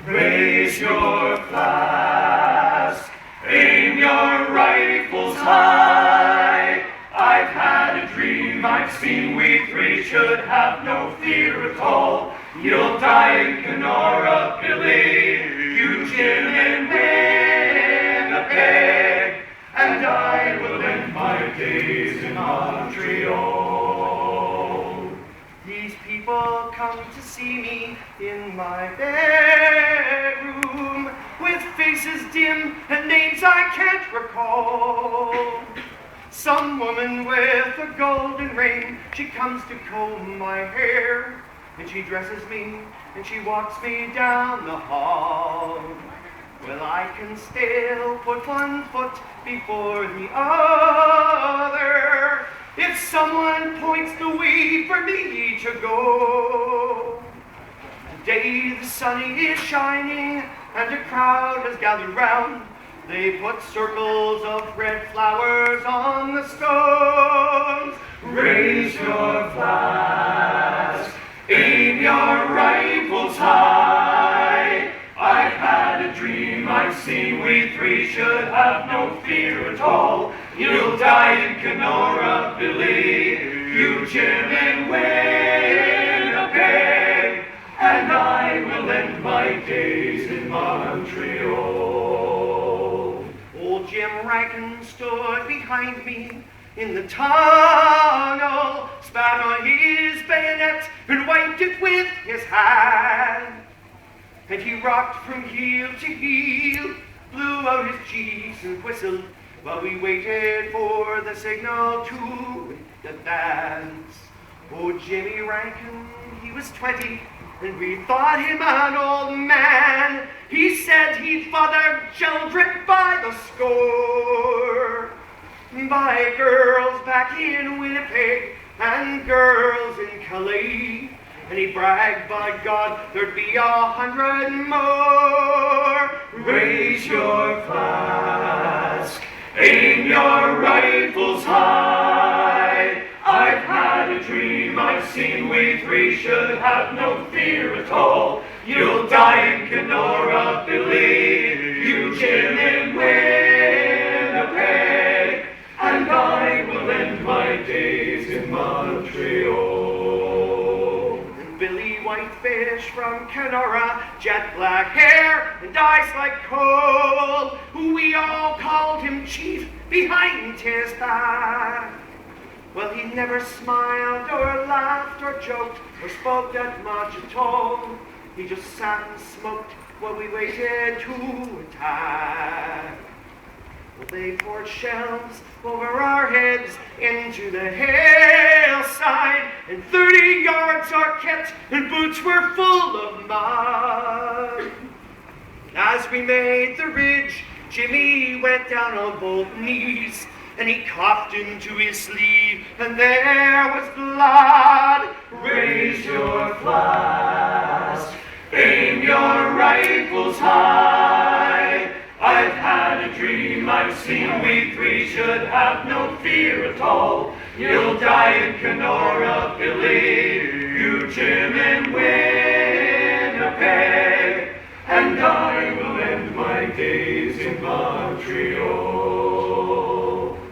Raise your flask, aim your rifles high. I've had a dream, I've seen we three should have no fear at all. You'll die in Kenora, Billy, you Jim and Winnipeg, and I will end my days in Montreal. These people come to see me in my bedroom, with faces dim and names I can't recall. Some woman with a golden ring, she comes to comb my hair, and she dresses me, and she walks me down the hall. Well, I can still put one foot before the other, if someone points the way for me to go. Today the sun is shining, and a crowd has gathered round. They put circles of red flowers on the stones. Raise your flask, aim your rifles high. I've had a dream, I've seen we three should have no fear at all. You'll die in Kenora, Billy, you Jim and Winnipeg, and I will end my days in Montreal. Old Jim Rankin stood behind me in the tunnel, spat on his bayonet and wiped it with his hand. And he rocked from heel to heel, blew out his cheeks and whistled while we waited for the signal to dance. Oh, Jimmy Rankin, he was 20, and we thought him an old man. He said he'd fathered children by the score, by girls back in Winnipeg and girls in Calais. And he bragged, by God, there'd be 100 more. Raise your flask, aim your rifles high. I've had a dream, I've seen we three should have no fear at all. You'll die in Kenora, Billy, you Jim and Winnipeg, and I will end my days in Montreal. Billy Whitefish from Kenora, jet black hair and eyes like coal. We all called him Chief behind his back. Well, he never smiled or laughed or joked or spoke that much at all. He just sat and smoked while we waited to attack. Well, they poured shells over our heads into the hillside, and 30 yards our kit and boots were full of mud. As we made the ridge, Jimmy went down on both knees, and he coughed into his sleeve, and there was blood. Raise your flask, aim your rifles high. I've had a dream, I've seen we three should have no fear at all. You'll die in Kenora, Billy, you Jim and Winnipeg, and I will end my days in Montreal.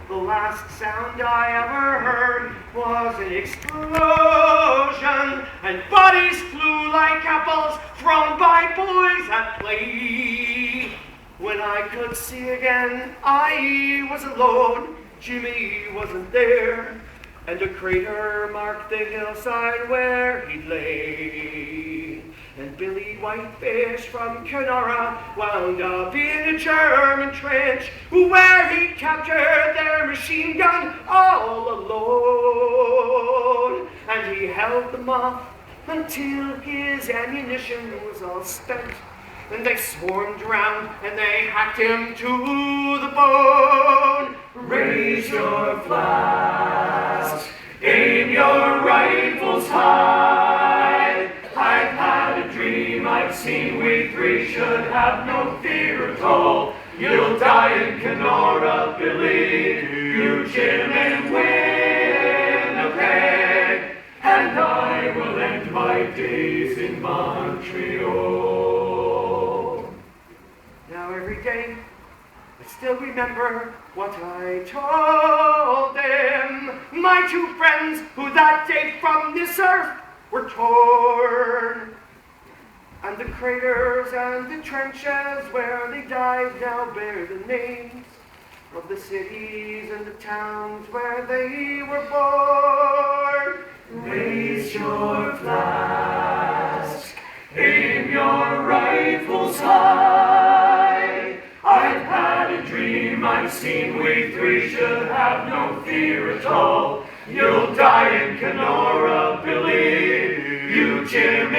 The last sound I ever heard was an explosion, and bodies flew like apples thrown by boys at play. When I could see again, I was alone. Jimmy wasn't there, and a crater marked the hillside where he lay. And Billy Whitefish from Kenora wound up in a German trench, where he captured their machine gun all alone. And he held them off until his ammunition was all spent. And they swarmed round and they hacked him to the bone. Raise your flask, aim your rifles high. I've had a dream, I've seen we three should have no fear at all. You'll die in Kenora, Billy, you Jim and Winnipeg, and I will end my days in Montreal. still remember what I told them. My two friends who that day from this earth were torn. And the craters and the trenches where they died now bear the names of the cities and the towns where they were born. Raise your flask, aim your rifles high. I've had a dream, I've seen we three should have no fear at all. You'll die in Kenora, Billy, you Jim